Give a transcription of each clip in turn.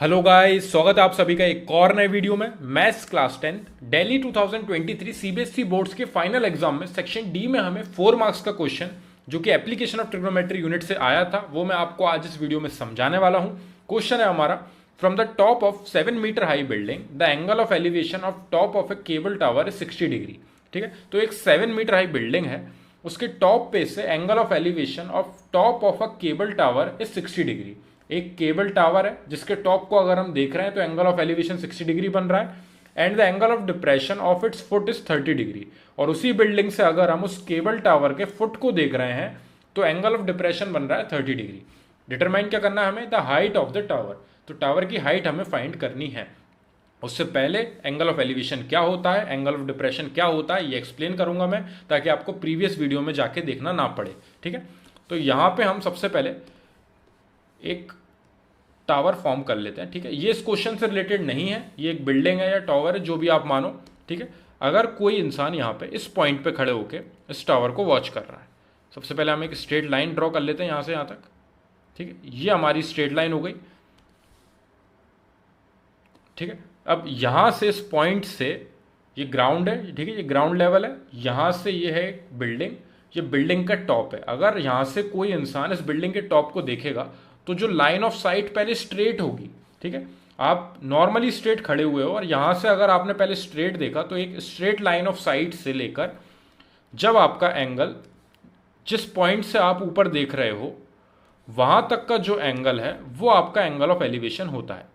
Hello guys, स्वागत है आप सभी का एक और नए वीडियो में। Maths class 10 Delhi 2023 CBSE boards के फाइनल एग्जाम में सेक्शन डी में हमें 4 मार्क्स का क्वेश्चन जो कि एप्लीकेशन ऑफ ट्रिग्नोमेट्री यूनिट से आया था वो मैं आपको आज इस वीडियो में समझाने वाला हूं। क्वेश्चन है हमारा, from the top of 7 meter high building the angle of elevation of top of a cable tower is 60 degree. ठीक है, तो एक 7 मीटर हाई बिल्डिंग है, उसके टॉप पे से angle of elevation of top of a cable tower is 60 degree. एक cable tower है जिसके टॉप को अगर हम देख रहे हैं तो एंगल ऑफ एलिवेशन 60 डिग्री बन रहा है and the angle of depression of its foot is 30 degree. और उसी बिल्डिंग से अगर हम उस केबल टावर के फुट को देख रहे हैं तो एंगल ऑफ डिप्रेशन बन रहा है 30 डिग्री। डिटरमाइन क्या करना है हमें? The height of the tower. तो टावर की हाइट हमें फाइंड करनी है। उससे पहले एंगल ऑफ एलिवेशन क्या होता है, एंगल ऑफ डिप्रेशन क्या होता है, ये एक्सप्लेन करूंगा मैं, ताकि आपको प्रीवियस वीडियो में जाके देखना ना पड़े। ठीक है, तो यहां पे हम सबसे पहले एक टावर फॉर्म कर लेते हैं। ठीक है, ये इस क्वेश्चन से रिलेटेड नहीं है, ये एक बिल्डिंग है या टावर है, जो भी आप मानो। ठीक है, अगर कोई इंसान यहाँ पे इस पॉइंट पे खड़े होके इस टावर को वॉच कर रहा है, सबसे पहले हम एक स्ट्रेट लाइन ड्रॉ कर लेते हैं यहाँ से यहाँ तक। ठीक है, ये हमारी स्ट्रेट लाइन हो गई। ठीक है, अब यहाँ से इस पॉइंट से ये ग्राउंड है। ठीक है, ये ग्राउंड लेवल है, यहाँ से ये है बिल्डिंग, ये बिल्डिंग का टॉप है। अगर यहाँ से कोई इंसान इस बिल्डिंग के टॉप को देखेगा तो जो लाइन ऑफ साइट पहले स्ट्रेट होगी। ठीक है, आप नॉर्मली स्ट्रेट खड़े हुए हो और यहां से अगर आपने पहले स्ट्रेट देखा तो एक स्ट्रेट लाइन ऑफ साइट से लेकर जब आपका एंगल जिस पॉइंट से आप ऊपर देख रहे हो वहां तक का जो एंगल है वो आपका एंगल ऑफ एलिवेशन होता है।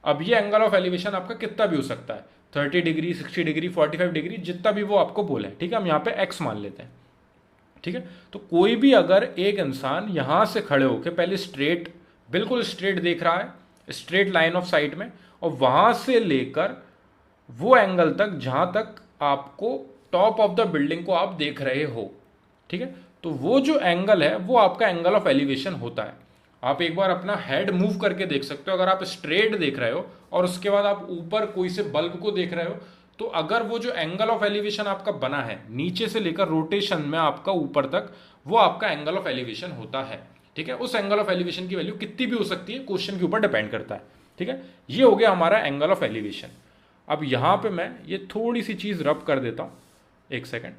अब ये एंगल ऑफ एलिवेशन आपका कितना भी हो सकता है, 30 डिग्री, 60 डिग्री, 45 डिग्री, जितना भी वो आपको बोले। ठीक है, हम यहाँ पे एक्स मान लेते हैं। ठीक है, तो कोई भी अगर एक इंसान यहां से खड़े होकर पहले स्ट्रेट, बिल्कुल स्ट्रेट देख रहा है स्ट्रेट लाइन ऑफ साइट में, और वहां से लेकर वो एंगल तक जहां तक आपको टॉप ऑफ द बिल्डिंग को आप देख रहे हो, ठीक है, तो वो जो एंगल है वो आपका एंगल ऑफ एलिवेशन होता है। आप एक बार अपना हेड मूव करके देख सकते हो। अगर आप स्ट्रेट देख रहे हो और उसके बाद आप ऊपर कोई से बल्ब को देख रहे हो, तो अगर वो जो एंगल ऑफ एलिवेशन आपका बना है नीचे से लेकर रोटेशन में आपका ऊपर तक, वो आपका एंगल ऑफ एलिवेशन होता है। ठीक है, उस एंगल ऑफ एलिवेशन की वैल्यू कितनी भी हो सकती है, क्वेश्चन के ऊपर डिपेंड करता है। ठीक है, ये हो गया हमारा एंगल ऑफ एलिवेशन। अब यहां पे मैं ये थोड़ी सी चीज रब कर देता हूं, एक सेकेंड।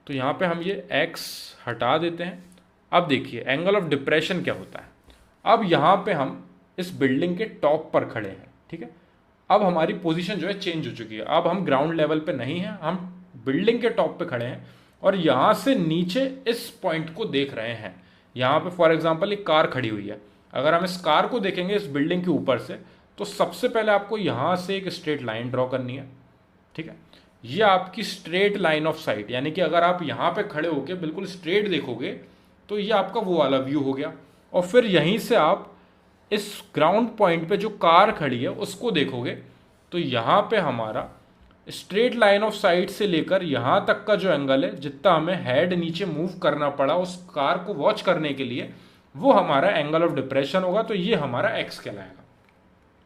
तो यहां पे हम ये x हटा देते हैं। अब देखिए एंगल ऑफ डिप्रेशन क्या होता है। अब यहां पे हम इस बिल्डिंग के टॉप पर खड़े हैं। ठीक है, अब हमारी पोजीशन जो है चेंज हो चुकी है। अब हम ग्राउंड लेवल पे नहीं हैं, हम बिल्डिंग के टॉप पे खड़े हैं और यहां से नीचे इस पॉइंट को देख रहे हैं। यहां पे फॉर एग्जांपल एक कार खड़ी हुई है, अगर हम इस कार को देखेंगे इस बिल्डिंग के ऊपर से, तो सबसे पहले आपको यहां से एक स्ट्रेट लाइन ड्रॉ करनी है। ठीक है, ये आपकी स्ट्रेट लाइन ऑफ साइट, यानी कि अगर आप यहां पे खड़े होके बिल्कुल स्ट्रेट देखोगे तो ये आपका वो वाला व्यू हो गया। और फिर यहीं से आप इस ग्राउंड पॉइंट पे जो कार खड़ी है उसको देखोगे तो यहां पे हमारा स्ट्रेट लाइन ऑफ साइट से लेकर यहां तक का जो एंगल है, जितना हमें हेड नीचे मूव करना पड़ा उस कार को वॉच करने के लिए, वो हमारा एंगल ऑफ डिप्रेशन होगा। तो ये हमारा एक्स कहलाएगा।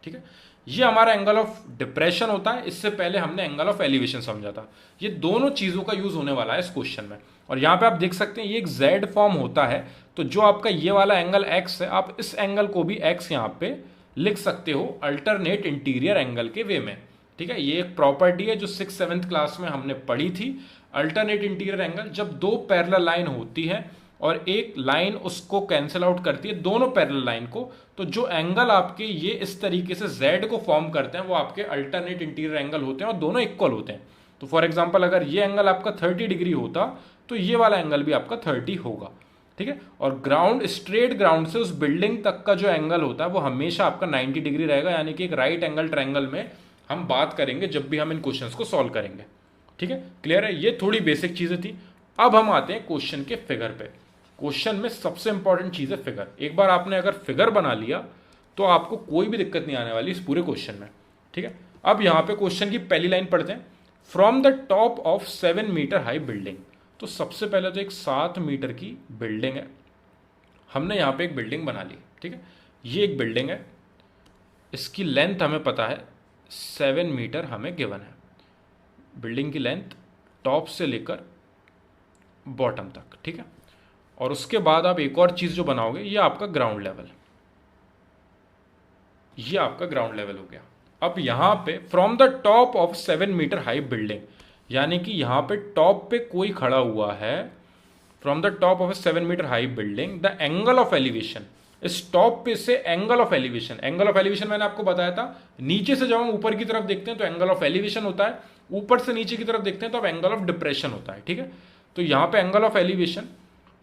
ठीक है, ये हमारा एंगल ऑफ डिप्रेशन होता है। इससे पहले हमने एंगल ऑफ एलिवेशन समझा था। ये दोनों चीजों का यूज होने वाला है इस क्वेश्चन में। और यहां पे आप देख सकते हैं ये एक जेड फॉर्म होता है, तो जो आपका ये वाला एंगल एक्स है, आप इस एंगल को भी एक्स यहां पे लिख सकते हो अल्टरनेट इंटीरियर एंगल के वे में। ठीक है, ये एक प्रॉपर्टी है जो 6th-7th क्लास में हमने पढ़ी थी। अल्टरनेट इंटीरियर एंगल, जब दो पैरेलल लाइन होती है और एक लाइन उसको कैंसिल आउट करती है, दोनों पैरेलल लाइन को, तो जो एंगल आपके ये इस तरीके से Z को फॉर्म करते हैं वो आपके अल्टरनेट इंटीरियर एंगल होते हैं और दोनों इक्वल होते हैं। तो फॉर एग्जांपल अगर ये एंगल आपका 30 डिग्री होता तो ये वाला एंगल भी आपका 30 होगा। ठीक है, और ग्राउंड, स्ट्रेट ग्राउंड से उस बिल्डिंग तक का जो एंगल होता है वो हमेशा आपका 90 डिग्री रहेगा, यानी कि एक राइट एंगल ट्रायंगल में हम बात करेंगे जब भी हम इन क्वेश्चंस को सॉल्व करेंगे। ठीक है, क्लियर है? ये थोड़ी बेसिक चीजें थी। अब हम आते हैं क्वेश्चन के फिगर पे। क्वेश्चन में सबसे इंपॉर्टेंट चीज है फिगर। एक बार आपने अगर फिगर बना लिया तो आपको कोई भी दिक्कत नहीं आने वाली इस पूरे क्वेश्चन में। ठीक है, अब यहां पे क्वेश्चन की पहली लाइन पढ़ते हैं, from the top of 7 meter high building. तो सबसे पहले तो एक 7 मीटर की बिल्डिंग है, हमने यहां पे एक बिल्डिंग बना ली। ठीक है, ये एक बिल्डिंग है, इसकी लेंथ हमें पता है 7 मीटर हमें गिवन है। बिल्डिंग की लेंथ टॉप से लेकर बॉटम तक। ठीक है, और उसके बाद आप एक और चीज जो बनाओगे, ये आपका ग्राउंड लेवल। ये आपका ग्राउंड लेवल हो गया। अब यहाँ पे from the top of 7 meter high building, यानी कि यहाँ पे टॉप पे कोई खड़ा हुआ है, from the top of 7 meter high building the angle of elevation, इस टॉप पे से angle of elevation, angle of elevation मैंने आपको बताया था, नीचे से जब हम ऊपर की तरफ देखते हैं तो एंगल ऑफ एलिवेशन होता है, ऊपर से नीचे की तरफ देखते हैं तो अब एंगल ऑफ डिप्रेशन होता है। ठीक है, तो यहाँ पे angle of elevation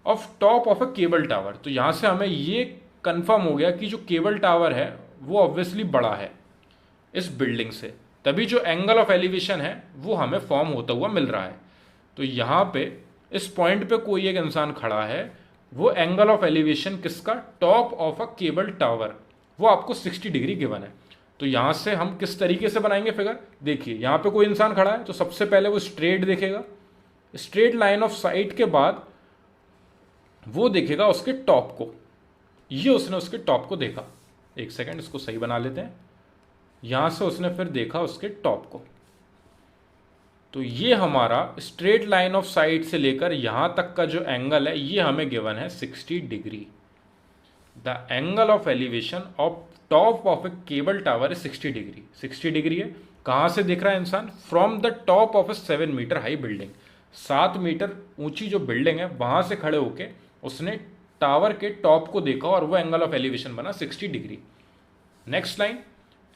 of top of a cable tower, तो यहाँ से हमें ये कंफर्म हो गया कि जो केबल टावर है वो ऑब्वियसली बड़ा है इस बिल्डिंग से, तभी जो एंगल ऑफ एलिवेशन है वो हमें फॉर्म होता हुआ मिल रहा है। तो यहाँ पे इस पॉइंट पे कोई एक इंसान खड़ा है, वो एंगल ऑफ एलिवेशन किसका, top of a cable tower, वो आपको 60 डिग्री गिवन है। तो यहाँ से हम किस तरीके से बनाएंगे फिगर, देखिए यहाँ पे कोई इंसान खड़ा है तो सबसे पहले वो स्ट्रेट देखेगा, स्ट्रेट लाइन ऑफ साइट के बाद वो देखेगा उसके टॉप को, ये उसने उसके टॉप को देखा, एक सेकेंड इसको सही बना लेते हैं, यहां से उसने फिर देखा उसके टॉप को, तो ये हमारा स्ट्रेट लाइन ऑफ साइट से लेकर यहां तक का जो एंगल है ये हमें गिवन है 60 degree. The angle of elevation of top of a cable tower है 60 डिग्री, 60 डिग्री है। कहां से देख रहा है इंसान, from the top of a 7 meter high building, 7 meter ऊंची जो बिल्डिंग है वहां से खड़े होके उसने टावर के टॉप को देखा और वो एंगल ऑफ एलिवेशन बना 60 degree. Next line,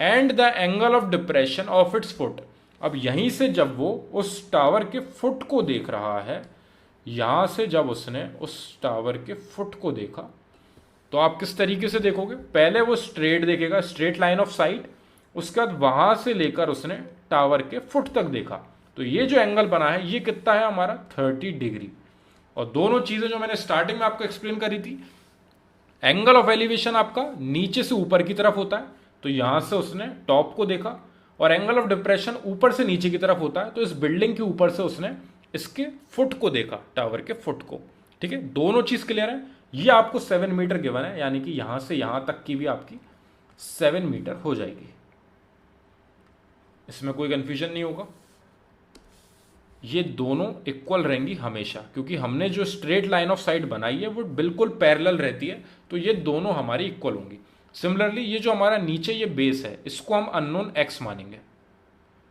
and the angle of depression of its foot, अब यहीं से जब वो उस टावर के फुट को देख रहा है, यहां से जब उसने उस टावर के फुट को देखा, तो आप किस तरीके से देखोगे, पहले वो स्ट्रेट देखेगा, स्ट्रेट लाइन ऑफ साइट, उसके बाद वहां से लेकर उसने टावर के फुट तक देखा, तो ये जो एंगल बना है ये कितना है हमारा 30 डिग्री। और दोनों चीजें जो मैंने स्टार्टिंग में आपको एक्सप्लेन करी थी, एंगल ऑफ एलिवेशन आपका नीचे से ऊपर की तरफ होता है, तो यहां से उसने टॉप को देखा, और एंगल ऑफ डिप्रेशन ऊपर से नीचे की तरफ होता है, तो इस बिल्डिंग के ऊपर से उसने इसके फुट को देखा, टावर के फुट को। ठीक है, दोनों चीज क्लियर है। ये आपको 7 मीटर गिवन है, यानी कि यहां से यहां तक की भी आपकी 7 मीटर हो जाएगी, इसमें कोई कंफ्यूजन नहीं होगा। ये दोनों इक्वल रहेंगी हमेशा, क्योंकि हमने जो स्ट्रेट लाइन ऑफ साइट बनाई है वो बिल्कुल पैरेलल रहती है, तो ये दोनों हमारी इक्वल होंगी। सिमिलरली ये जो हमारा नीचे ये बेस है इसको हम अननोन x मानेंगे,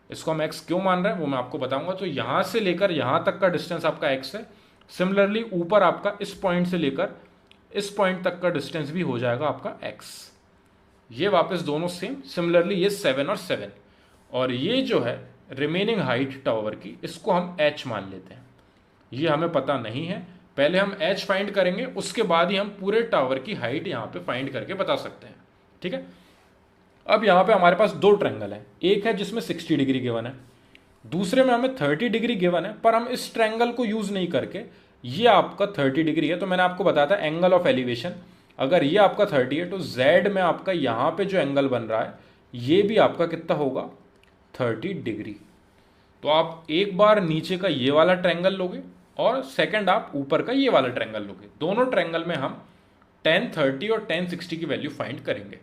इसको हम x क्यों मान रहे हैं वो मैं आपको बताऊंगा। तो यहां से लेकर यहां तक का डिस्टेंस आपका x है, सिमिलरली ऊपर आपका इस पॉइंट से लेकर इस पॉइंट तक का डिस्टेंस भी हो जाएगा आपका x, ये वापस दोनों सेम। सिमिलरली ये 7 और 7, और ये जो है रिमेनिंग हाइट टावर की, इसको हम h मान लेते हैं, ये हमें पता नहीं है, पहले हम h फाइंड करेंगे उसके बाद ही हम पूरे टावर की हाइट यहाँ पे फाइंड करके बता सकते हैं। ठीक है, अब यहाँ पे हमारे पास दो ट्रायंगल है, एक है जिसमें 60 डिग्री गिवन है, दूसरे में हमें 30 डिग्री गिवन है, पर हम इस ट्रायंगल को यूज नहीं करके, ये आपका 30 डिग्री है, तो मैंने आपको बताया था एंगल ऑफ एलिवेशन, अगर ये आपका 30 है तो z में आपका यहाँ पे जो एंगल बन रहा है ये भी आपका कितना होगा 30 डिग्री। तो आप एक बार नीचे का ये वाला ट्रायंगल लोगे और सेकंड आप ऊपर का ये वाला ट्रायंगल लोगे, दोनों ट्रायंगल में हम tan 30 और tan 60 की वैल्यू फाइंड करेंगे।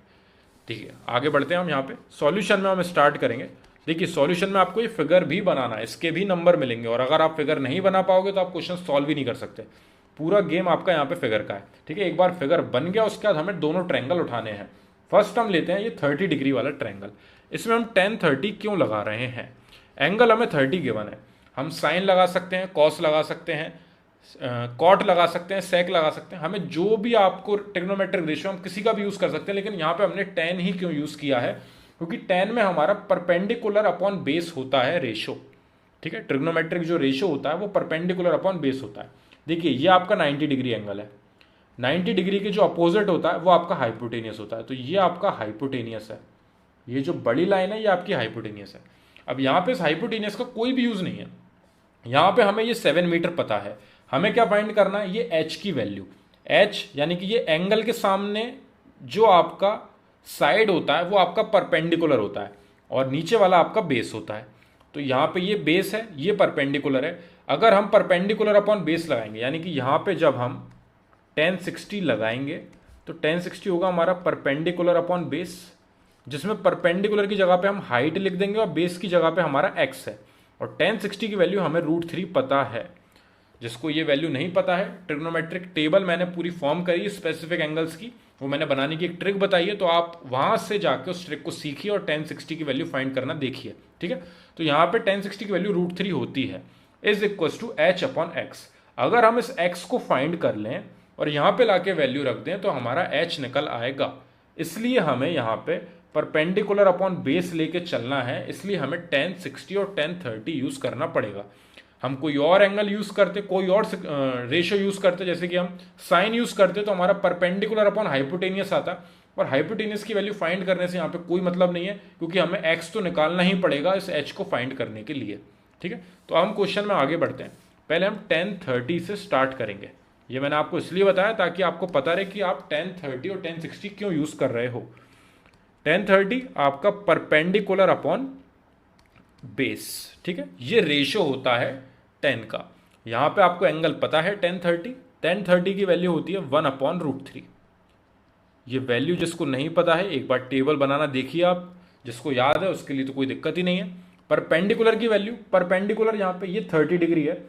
ठीक है, आगे बढ़ते हैं हम यहाँ पे सॉल्यूशन में हम स्टार्ट करेंगे। देखिए सॉल्यूशन में आपको ये फिगर भी बनाना है, इसके भी नंबर मिलेंगे, और अगर आप फिगर नहीं बना पाओगे तो आप क्वेश्चन सॉल्व भी नहीं कर सकते, पूरा गेम आपका यहाँ पे फिगर का है। ठीक है, एक बार फिगर बन गया उसके बाद हमें दोनों ट्रायंगल उठाने हैं। फर्स्ट हम लेते हैं ये 30 डिग्री वाला ट्रायंगल, इसमें हम tan 30 क्यों लगा रहे हैं, एंगल हमें 30 गिवन है, हम साइन लगा सकते हैं, कॉस लगा सकते हैं, कॉट लगा सकते हैं, सेक लगा सकते हैं, हमें जो भी आपको ट्रिग्नोमेट्रिक रेशियो हम किसी का भी यूज कर सकते हैं, लेकिन यहाँ पे हमने tan ही क्यों यूज किया है, क्योंकि tan में हमारा परपेंडिकुलर अपॉन बेस होता है रेशो। ठीक है, ट्रिग्नोमेट्रिक जो रेशो होता है वो परपेंडिकुलर अपॉन बेस होता है। देखिए ये आपका 90 डिग्री एंगल है, 90 डिग्री के जो अपोजिट होता है वो आपका हाइपोटेनियस होता है, तो ये आपका हाइपोटेनियस है, ये जो बड़ी लाइन है ये आपकी हाइपोटेनियस है। अब यहाँ पे इस हाइपोटेनियस का कोई भी यूज नहीं है, यहाँ पे हमें ये 7 मीटर पता है, हमें क्या फाइंड करना है, ये h की वैल्यू, h यानी कि ये एंगल के सामने जो आपका साइड होता है वो आपका परपेंडिकुलर होता है और नीचे वाला आपका बेस होता है। तो यहाँ पे ये बेस है, ये परपेंडिकुलर है, अगर हम परपेंडिकुलर अपॉन बेस लगाएंगे यानी कि यहाँ पे जब हम tan 60 लगाएंगे तो tan 60 होगा हमारा परपेंडिकुलर अपॉन बेस, जिसमें परपेंडिकुलर की जगह पे हम हाइट लिख देंगे और बेस की जगह पे हमारा x है, और tan 60 की वैल्यू हमें √3 पता है, जिसको ये वैल्यू नहीं पता है, ट्रिग्नोमेट्रिक टेबल मैंने पूरी फॉर्म करी स्पेसिफिक एंगल्स की, वो मैंने बनाने की एक ट्रिक बताई है, तो आप वहां से जाके उस ट्रिक को सीखिए और tan 60 की वैल्यू फाइंड करना देखिए। ठीक है, तो यहाँ पे tan 60 की वैल्यू √3 होती है, इज इक्वल टू h/x। अगर हम इस x को फाइंड कर लें और यहाँ पे लाके वैल्यू रख दें तो हमारा h निकल आएगा। इसलिए हमें यहाँ पे परपेंडिकुलर अपॉन बेस लेके चलना है, इसलिए हमें tan 60 और tan 30 यूज करना पड़ेगा। हम कोई और एंगल यूज करते, कोई और रेशियो यूज करते, जैसे कि हम साइन यूज करते तो हमारा परपेंडिकुलर अपॉन हाइपोटेनियस आता, और हाइपोटेनियस की वैल्यू फाइंड करने से यहाँ पे कोई मतलब नहीं है, क्योंकि हमें x तो निकालना ही पड़ेगा इस h को फाइंड करने के लिए। ठीक है, तो हम क्वेश्चन में आगे बढ़ते हैं। पहले हम tan 30 से स्टार्ट करेंगे। ये मैंने आपको इसलिए बताया ताकि आपको पता रहे कि आप tan 30 और tan 60 क्यों यूज कर रहे हो। tan 30 आपका परपेंडिकुलर अपॉन बेस, ठीक है, ये रेशियो होता है 10 का। यहां पे आपको एंगल पता है tan 30 की वैल्यू होती है 1/√3। ये वैल्यू जिसको नहीं पता है एक बार टेबल बनाना देखिए आप, जिसको याद है उसके लिए तो कोई दिक्कत ही नहीं है। परपेंडिकुलर की वैल्यू, परपेंडिकुलर यहाँ पे ये 30 डिग्री है,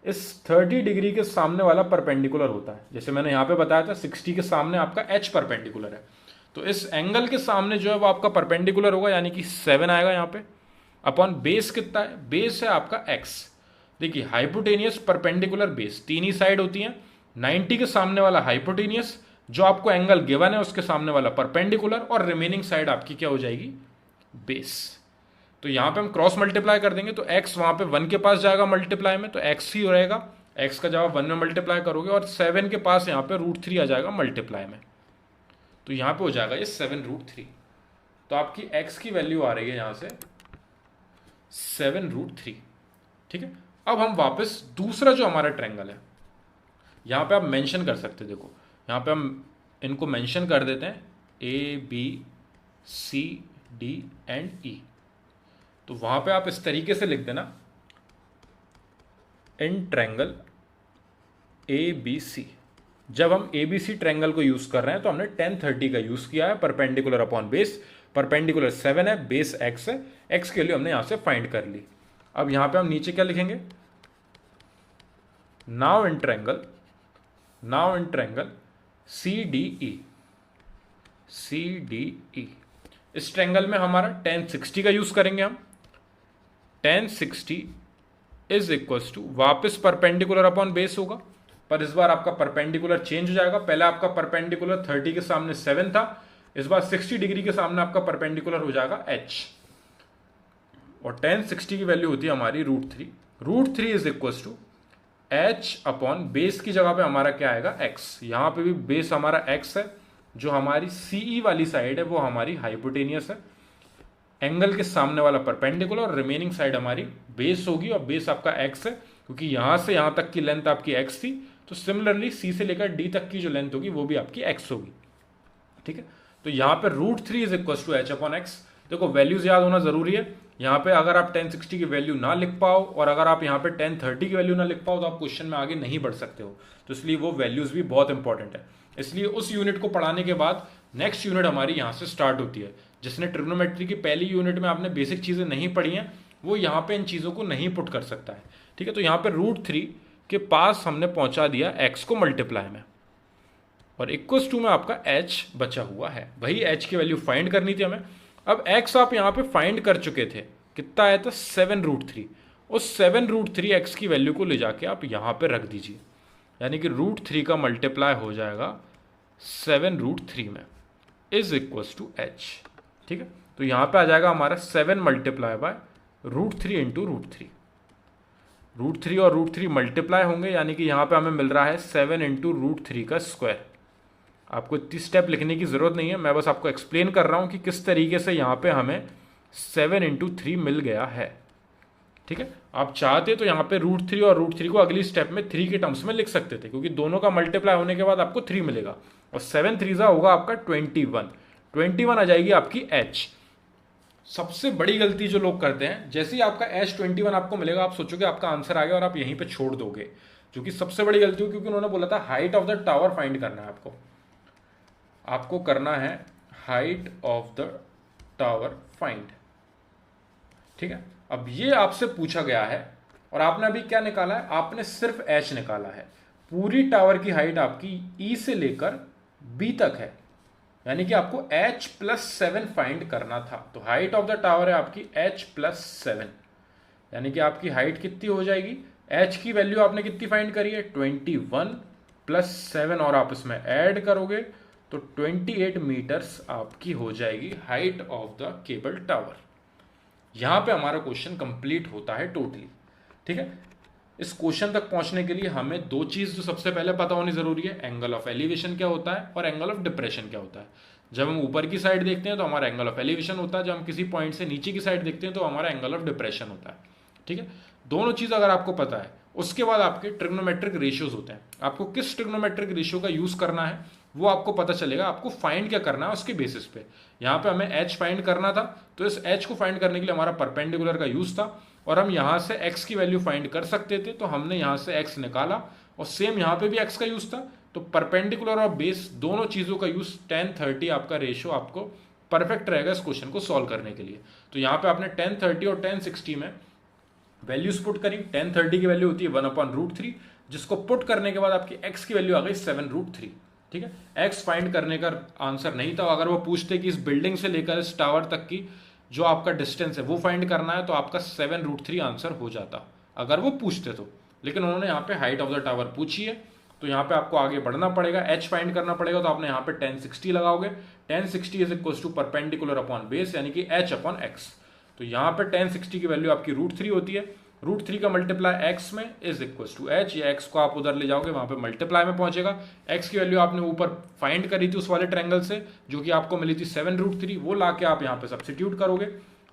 इस 30 डिग्री के सामने वाला परपेंडिकुलर होता है। जैसे मैंने यहाँ पे बताया था 60 के सामने आपका h परपेंडिकुलर है, तो इस एंगल के सामने जो है वो आपका परपेंडिकुलर होगा, यानी कि 7 आएगा यहाँ पे। अपॉन बेस कितना है, बेस है आपका x। देखिए हाइपोटेनियस परपेंडिकुलर बेस तीन ही साइड होती हैं, 90 के सामने वाला हाइपोटेनियस, जो आपको एंगल गिवन है उसके सामने वाला परपेंडिकुलर, और रिमेनिंग साइड आपकी क्या हो जाएगी, बेस। तो यहां पे हम क्रॉस मल्टीप्लाई कर देंगे तो x वहां पे 1 के पास जाएगा मल्टीप्लाई में, तो x ही रहेगा, x का जवाब 1 में मल्टीप्लाई करोगे, और 7 के पास यहाँ पे √3 आ जाएगा मल्टीप्लाई में, तो यहाँ पे हो जाएगा ये 7√3। तो आपकी x की वैल्यू आ रही है यहाँ से 7√3। ठीक है, अब हम वापस दूसरा जो हमारा ट्रायंगल है, यहाँ पे आप मेंशन कर सकते, देखो यहाँ पे हम इनको मेंशन कर देते हैं ABCD तो वहां पे आप इस तरीके से लिख देना, इन ट्रायंगल ABC। जब हम ABC ट्रायंगल को यूज कर रहे हैं तो हमने tan 30 का यूज किया है, परपेंडिकुलर अपॉन बेस, परपेंडिकुलर 7 है, बेस x है, x के लिए हमने यहां से फाइंड कर ली। अब यहां पे हम नीचे क्या लिखेंगे, नाउ इन ट्रायंगल CDE। इस ट्रायंगल में हमारा tan 60 का यूज करेंगे हम। tan 60 इज इक्वल्स टू, वापिस परपेंडिकुलर अपॉन बेस होगा, पर इस बार आपका परपेंडिकुलर चेंज हो जाएगा। पहले आपका परपेंडिकुलर 30 के सामने 7 था, इस बार 60 डिग्री के सामने आपका परपेंडिकुलर हो जाएगा h, और tan 60 की वैल्यू होती है हमारी √3। √3 is equals to h upon base की जगह पे हमारा क्या आएगा, x। यहां पे भी बेस हमारा x है, जो हमारी CE वाली साइड है वो हमारी हाइपोटेनियस है, एंगल के सामने वाला परपेंडिकुलर, और रिमेनिंग साइड हमारी बेस होगी, और बेस आपका x है, क्योंकि यहां से यहां तक की लेंथ आपकी x थी, तो सिमिलरली C से लेकर D तक की जो लेंथ होगी वो भी आपकी x होगी। ठीक है, तो यहां पे √3 इज इक्वल टू h/x। देखो वैल्यूज याद होना जरूरी है। यहाँ पे अगर आप tan 60 की वैल्यू ना लिख पाओ, और अगर आप यहाँ पे tan 30 की वैल्यू ना लिख पाओ, तो आप क्वेश्चन में आगे नहीं बढ़ सकते हो, तो इसलिए वो वैल्यूज भी बहुत इंपॉर्टेंट है। इसलिए उस यूनिट को पढ़ाने के बाद नेक्स्ट यूनिट हमारी यहाँ से स्टार्ट होती है। जिसने ट्रिग्नोमेट्री की पहली यूनिट में आपने बेसिक चीजें नहीं पढ़ी हैं, वो यहाँ पे इन चीजों को नहीं पुट कर सकता है। ठीक है, तो यहाँ पे √3 के पास हमने पहुंचा दिया x को मल्टीप्लाई में, और इक्वल्स टू में आपका h बचा हुआ है, वही h की वैल्यू फाइंड करनी थी हमें। अब x आप यहाँ पे फाइंड कर चुके थे, कितना आया था 7√3। उस 7√3 x की वैल्यू को ले जाके आप यहाँ पे रख दीजिए, यानी कि √3 का मल्टीप्लाई हो जाएगा 7√3 में, इज इक्वल्स टू h। ठीक है, तो यहाँ पे आ जाएगा हमारा 7 मल्टीप्लाई बाय √3 इंटू √3। √3 और √3 मल्टीप्लाई होंगे, यानी कि यहाँ पे हमें मिल रहा है 7 इंटू √3 का स्क्वायर। आपको इतनी स्टेप लिखने की जरूरत नहीं है, मैं बस आपको एक्सप्लेन कर रहा हूँ कि किस तरीके से यहाँ पे हमें 7 इंटू 3 मिल गया है। ठीक है, आप चाहते तो यहाँ पे √3 और √3 को अगली स्टेप में 3 के टर्म्स में लिख सकते थे, क्योंकि दोनों का मल्टीप्लाई होने के बाद आपको 3 मिलेगा, और 7 3 होगा आपका 21 आ जाएगी आपकी h। सबसे बड़ी गलती जो लोग करते हैं, जैसे ही आपका h21 आपको मिलेगा, आप सोचोगे आपका आंसर आ गया और आप यहीं पे छोड़ दोगे, जो कि सबसे बड़ी गलती हो, क्योंकि उन्होंने बोला था height of the tower find करना है आपको करना है height of the tower find. ठीक है, अब ये आपसे पूछा गया है और आपने अभी क्या निकाला है, आपने सिर्फ एच निकाला है। पूरी टावर की हाइट आपकी ई से लेकर बी तक है, यानी कि आपको h प्लस 7 फाइंड करना था। तो हाइट ऑफ द टावर है आपकी h प्लस 7, यानी कि आपकी हाइट कितनी हो जाएगी, h की वैल्यू आपने कितनी फाइंड करी है 21 प्लस 7, और आप इसमें ऐड करोगे तो 28 मीटर्स आपकी हो जाएगी height of the cable tower. यहां पे हमारा क्वेश्चन कंप्लीट होता है टोटली। ठीक है, इस क्वेश्चन तक पहुंचने के लिए हमें दो चीज जो सबसे पहले पता होनी जरूरी है, एंगल ऑफ एलिवेशन क्या होता है और एंगल ऑफ डिप्रेशन क्या होता है। जब हम ऊपर की साइड देखते हैं तो हमारा एंगल ऑफ एलिवेशन होता है, जब हम किसी पॉइंट से नीचे की साइड देखते हैं तो हमारा एंगल ऑफ डिप्रेशन होता है। ठीक है, दोनों चीज अगर आपको पता है, उसके बाद आपके ट्रिग्नोमेट्रिक रेशियोज होते हैं। आपको किस ट्रिग्नोमेट्रिक रेशियो का यूज करना है वो आपको पता चलेगा, आपको फाइंड क्या करना है उसके बेसिस पे। यहाँ पे हमें एच फाइंड करना था, तो इस एच को फाइंड करने के लिए हमारा परपेंडिकुलर का यूज था, और हम यहां से x की वैल्यू फाइंड कर सकते थे, तो हमने यहां से x निकाला, और सेम यहां पे भी x का यूज था। तो परपेंडिकुलर और बेस दोनों चीजों का यूज 10-30 आपका रेशियो आपको परफेक्ट रहेगा इस क्वेश्चन को सॉल्व करने के लिए। तो यहाँ पे आपने 1030 और 1060 में वैल्यूज पुट करी। 1030 की वैल्यू होती है 1/√3, जिसको पुट करने के बाद आपकी x की वैल्यू आ गई 7√3। ठीक है, x फाइंड करने का आंसर नहीं था। अगर वो पूछते कि इस बिल्डिंग से लेकर इस टावर तक की जो आपका डिस्टेंस है वो फाइंड करना है, तो आपका 7√3 आंसर हो जाता, अगर वो पूछते तो। लेकिन उन्होंने यहाँ पे हाइट ऑफ द टावर पूछी है, तो यहाँ पे आपको आगे बढ़ना पड़ेगा, h फाइंड करना पड़ेगा। तो आपने यहाँ पे 1060 लगाओगे, 1060 is equal to perpendicular upon base, यानी कि h अपॉन x। तो यहाँ पे 1060 की वैल्यू आपकी √3 होती है। √3 का मल्टीप्लाई x में इज इक्वल टू h, या x को आप उधर ले जाओगे वहां पे मल्टीप्लाई में पहुंचेगा। x की वैल्यू आपने ऊपर फाइंड करी थी उस वाले ट्रायंगल से, जो कि आपको मिली थी 7√3, वो लाके आप यहाँ पे सब्स्टिट्यूट करोगे।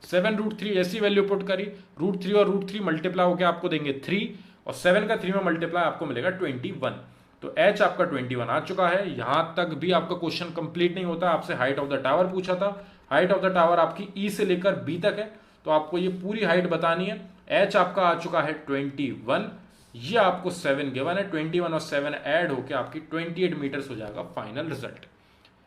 7√3 ऐसी वैल्यू पुट करी, √3 और √3 मल्टीप्लाई होकर आपको देंगे 3, और 7 का 3 में मल्टीप्लाई आपको मिलेगा 21। तो h आपका 21 आ चुका है। यहां तक भी आपका क्वेश्चन कंप्लीट नहीं होता, आपसे हाइट ऑफ द टावर पूछा था। हाइट ऑफ द टावर आपकी ई से लेकर बी तक है, तो आपको ये पूरी हाइट बतानी है। h आपका आ चुका है 21, ये आपको 7 गिवन है, 21 और 7 ऐड होकर आपकी 28 मीटर्स हो जाएगा फाइनल रिजल्ट।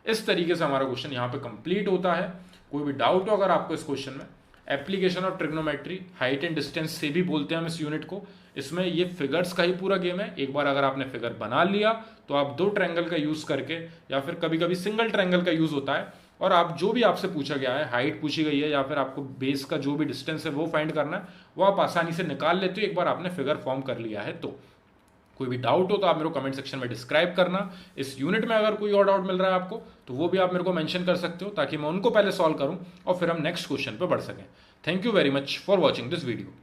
इस तरीके से हमारा क्वेश्चन यहाँ पे कंप्लीट होता है। कोई भी डाउट हो अगर आपको इस क्वेश्चन में, application of trigonometry, height and distance से भी बोलते हैं हम इस यूनिट को। इसमें ये फिगर्स का ही पूरा गेम है। एक बार अगर आपने फिगर बना लिया तो आप दो ट्रायंगल का यूज करके, या फिर कभी कभी सिंगल ट्रायंगल का यूज होता है, और आप जो भी आपसे पूछा गया है, हाइट पूछी गई है या फिर आपको बेस का जो भी डिस्टेंस है वो फाइंड करना है, वो आप आसानी से निकाल लेते हो एक बार आपने फिगर फॉर्म कर लिया है तो। कोई भी डाउट हो तो आप मेरे को कमेंट सेक्शन में डिस्क्राइब करना। इस यूनिट में अगर कोई और डाउट मिल रहा है आपको तो वो भी आप मेरे को मेंशन कर सकते हो, ताकि मैं उनको पहले सॉल्व करूं और फिर हम नेक्स्ट क्वेश्चन पे बढ़ सकें। Thank you very much for watching this video.